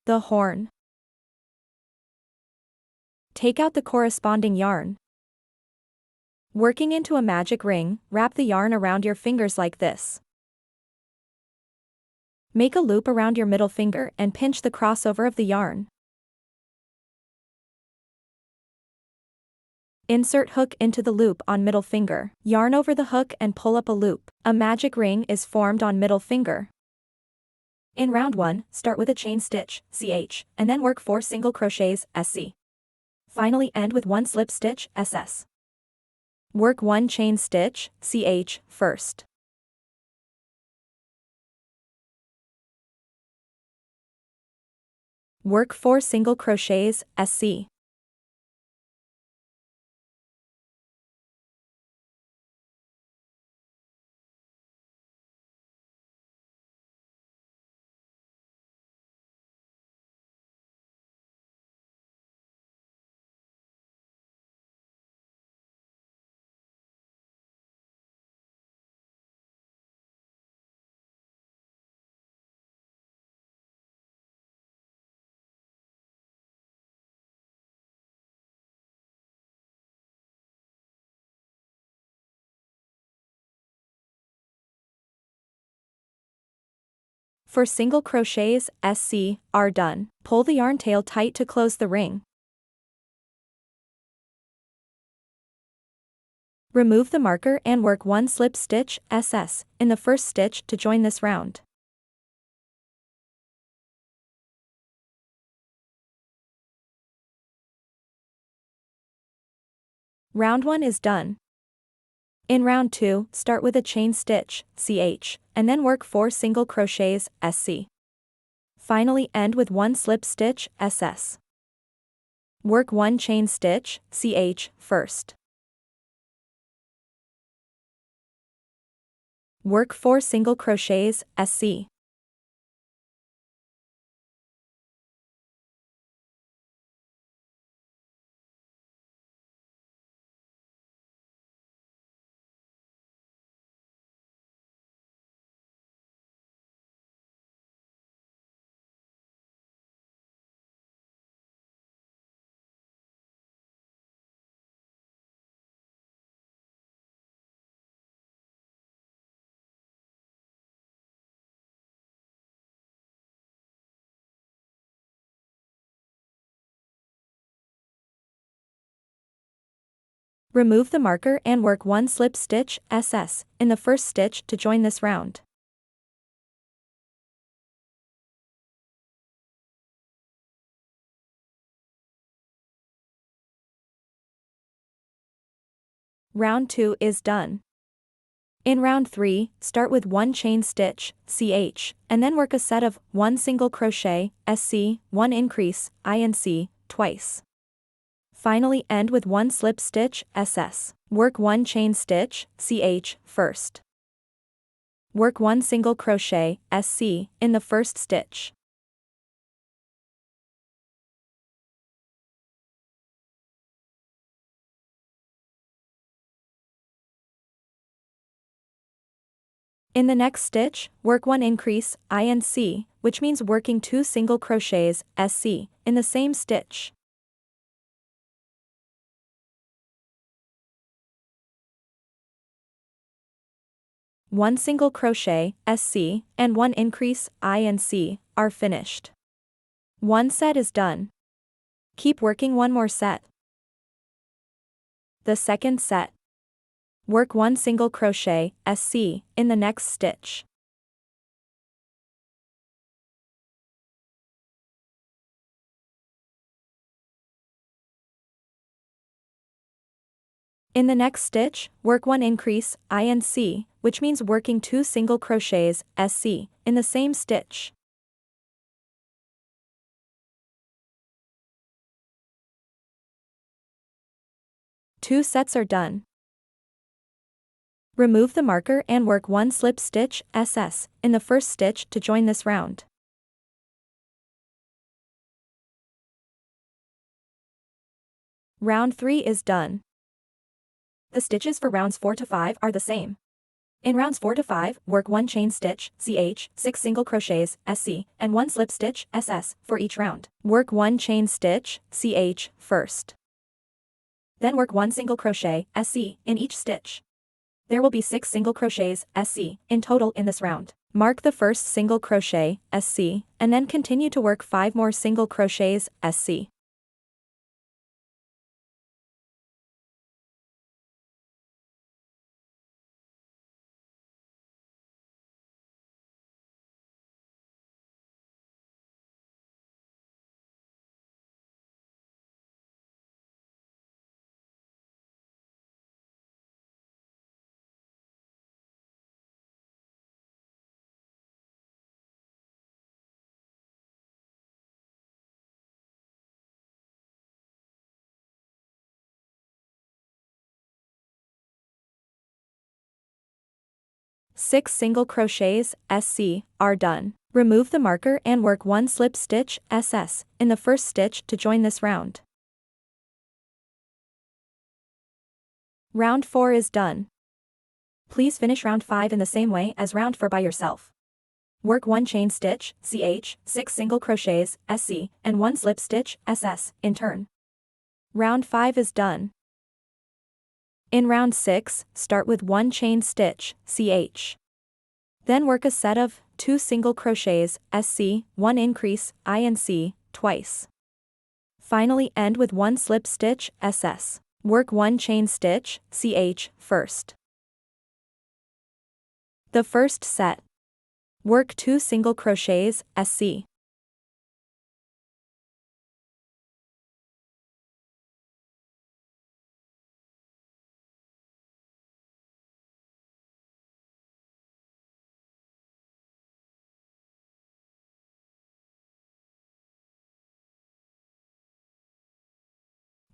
The horn. Take out the corresponding yarn. Working into a magic ring, wrap the yarn around your fingers like this. Make a loop around your middle finger and pinch the crossover of the yarn. Insert hook into the loop on middle finger. Yarn over the hook and pull up a loop. A magic ring is formed on middle finger. In round 1, start with a chain stitch, CH, and then work 4 single crochets, SC. Finally end with 1 slip stitch, SS. Work 1 chain stitch, CH, first. Work 4 single crochets, SC. For single crochets, SC, are done. Pull the yarn tail tight to close the ring. Remove the marker and work 1 slip stitch, SS, in the first stitch to join this round. Round 1 is done. In round 2, start with a chain stitch, CH, and then work 4 single crochets, SC. Finally end with 1 slip stitch, SS. Work 1 chain stitch, CH, first. Work 4 single crochets, SC. Remove the marker and work 1 slip stitch, SS, in the first stitch to join this round. Round 2 is done. In round 3, start with 1 chain stitch, CH, and then work a set of 1 single crochet, SC, 1 increase, INC, twice. Finally end with 1 slip stitch, SS. Work 1 chain stitch, CH, first. Work 1 single crochet, SC, in the first stitch. In the next stitch, work 1 increase, INC, which means working 2 single crochets, SC, in the same stitch. One single crochet, SC, and 1 increase, INC, are finished. One set is done. Keep working 1 more set. The second set. Work 1 single crochet, SC, in the next stitch. In the next stitch, work 1 increase, INC, which means working 2 single crochets, SC, in the same stitch. Two sets are done. Remove the marker and work 1 slip stitch, SS, in the first stitch to join this round. Round 3 is done. The stitches for rounds 4 to 5 are the same. In rounds 4 to 5, work 1 chain stitch, CH, 6 single crochets, SC, and 1 slip stitch, SS, for each round. Work 1 chain stitch, CH, first. Then work 1 single crochet, SC, in each stitch. There will be 6 single crochets, SC, in total in this round. Mark the first single crochet, SC, and then continue to work 5 more single crochets, SC. Six single crochets, SC, are done. Remove the marker and work 1 slip stitch, SS, in the first stitch to join this round. Round 4 is done. Please finish round 5 in the same way as round 4 by yourself. Work 1 chain stitch, CH, 6 single crochets, SC, and 1 slip stitch, SS, in turn. Round 5 is done. In round 6, start with 1 chain stitch, CH. Then work a set of 2 single crochets, SC, 1 increase, INC, twice. Finally end with 1 slip stitch, SS. Work 1 chain stitch, CH, first. The first set. Work 2 single crochets, SC.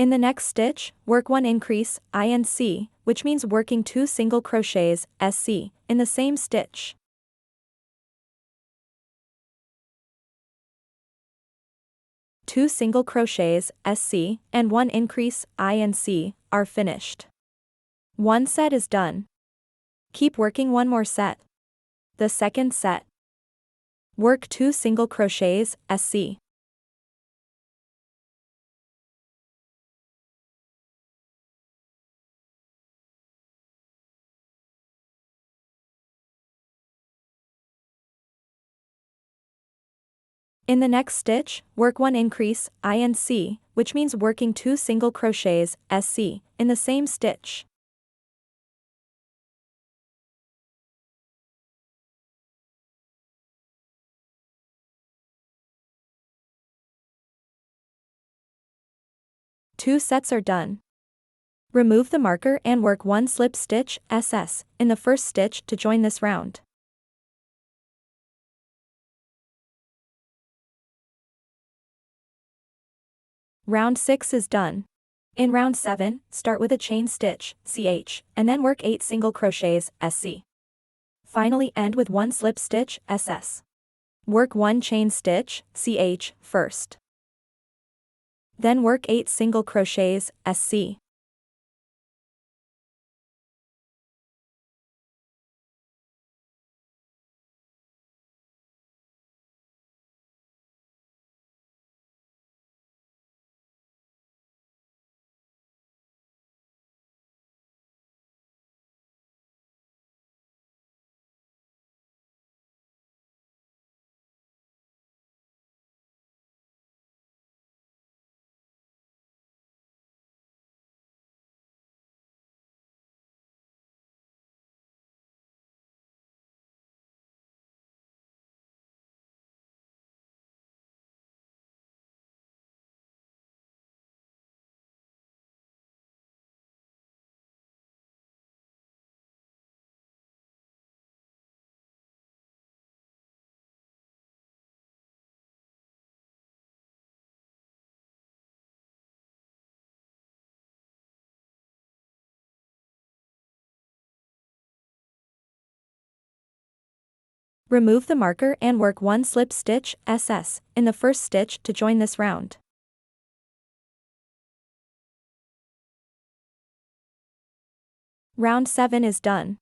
In the next stitch, work 1 increase, INC, which means working 2 single crochets, SC, in the same stitch. Two single crochets, SC, and 1 increase, INC, are finished. One set is done. Keep working 1 more set. The second set. Work 2 single crochets, SC. In the next stitch, work 1 increase, INC, which means working 2 single crochets, SC, in the same stitch. Two sets are done. Remove the marker and work 1 slip stitch, SS, in the first stitch to join this round. Round 6 is done. In round 7, start with a chain stitch, CH, and then work 8 single crochets, SC. Finally end with 1 slip stitch, SS. Work 1 chain stitch, CH, first. Then work 8 single crochets, SC. Remove the marker and work 1 slip stitch, SS, in the first stitch to join this round. Round 7 is done.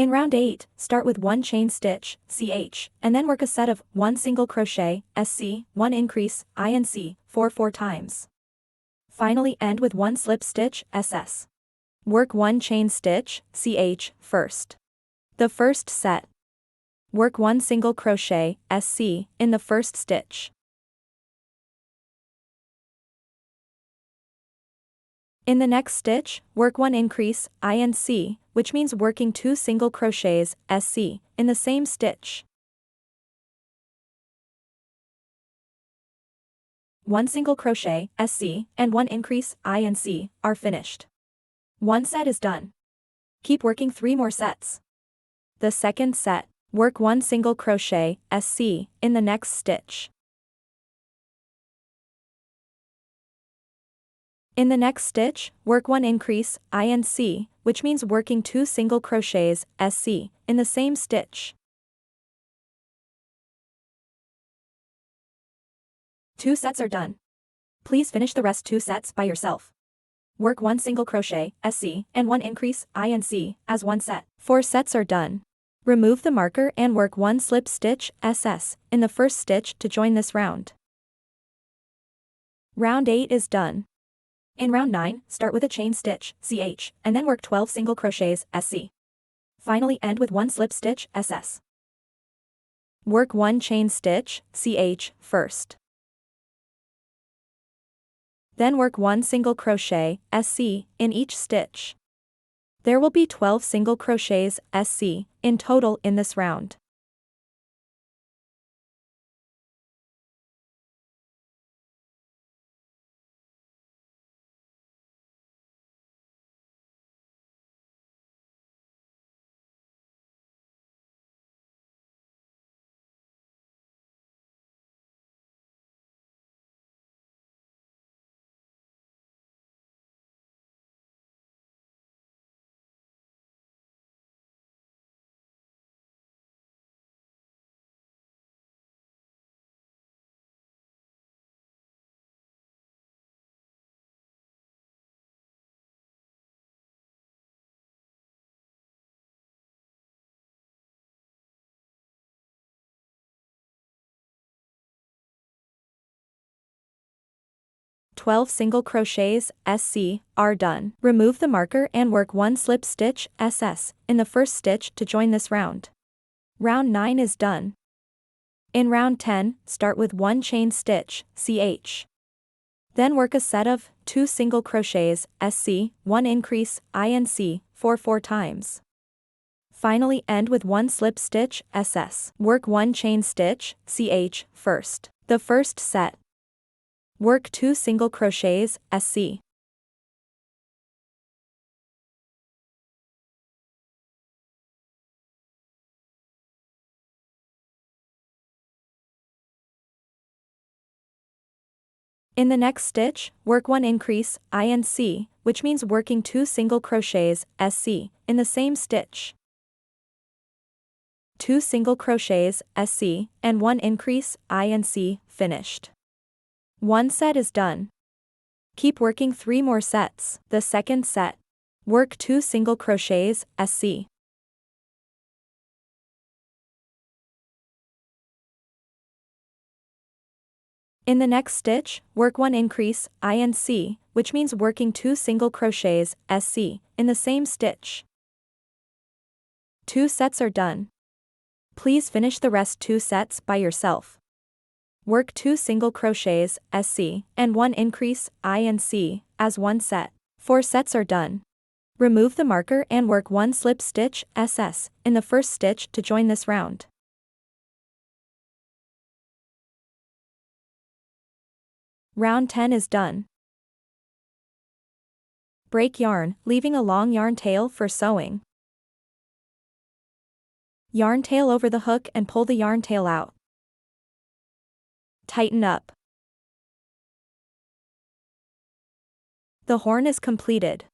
In round 8, start with 1 chain stitch, CH, and then work a set of 1 single crochet, SC, 1 increase, INC, 4 times. Finally end with 1 slip stitch, SS. Work 1 chain stitch, CH, first. The first set. Work 1 single crochet, SC, in the first stitch. In the next stitch, work 1 increase, INC, which means working 2 single crochets, SC, in the same stitch. 1 single crochet, SC, and 1 increase, INC, are finished. 1 set is done. Keep working 3 more sets. The second set, work 1 single crochet, SC, in the next stitch. In the next stitch, work 1 increase, INC, which means working 2 single crochets, SC, in the same stitch. 2 sets are done. Please finish the rest 2 sets by yourself. Work 1 single crochet, SC, and 1 increase, INC, as 1 set. 4 sets are done. Remove the marker and work 1 slip stitch, SS, in the first stitch to join this round. Round 8 is done. In round 9, start with a chain stitch, CH, and then work 12 single crochets, SC. Finally end with 1 slip stitch, SS. Work 1 chain stitch, CH, first. Then work 1 single crochet, SC, in each stitch. There will be 12 single crochets, SC, in total in this round. "12 single crochets, SC, are done. Remove the marker and work 1 slip stitch, SS, in the first stitch to join this round. Round 9 is done. In round 10, start with 1 chain stitch, CH. Then work a set of 2 single crochets, SC, 1 increase, INC, 4 times. Finally end with 1 slip stitch, SS. Work 1 chain stitch, CH, first. The first set. Work 2 single crochets, SC. In the next stitch, work 1 increase, INC, which means working 2 single crochets, SC, in the same stitch. 2 single crochets, SC, and 1 increase, INC, finished. 1 set is done. Keep working 3 more sets. The second set. Work 2 single crochets, SC. In the next stitch, work 1 increase, INC, which means working 2 single crochets, SC, in the same stitch. 2 sets are done. Please finish the rest 2 sets by yourself. Work 2 single crochets, SC, and 1 increase, INC, as 1 set. 4 sets are done. Remove the marker and work 1 slip stitch, SS, in the first stitch to join this round. Round 10 is done. Break yarn, leaving a long yarn tail for sewing. Yarn tail over the hook and pull the yarn tail out. Tighten up. The horn is completed.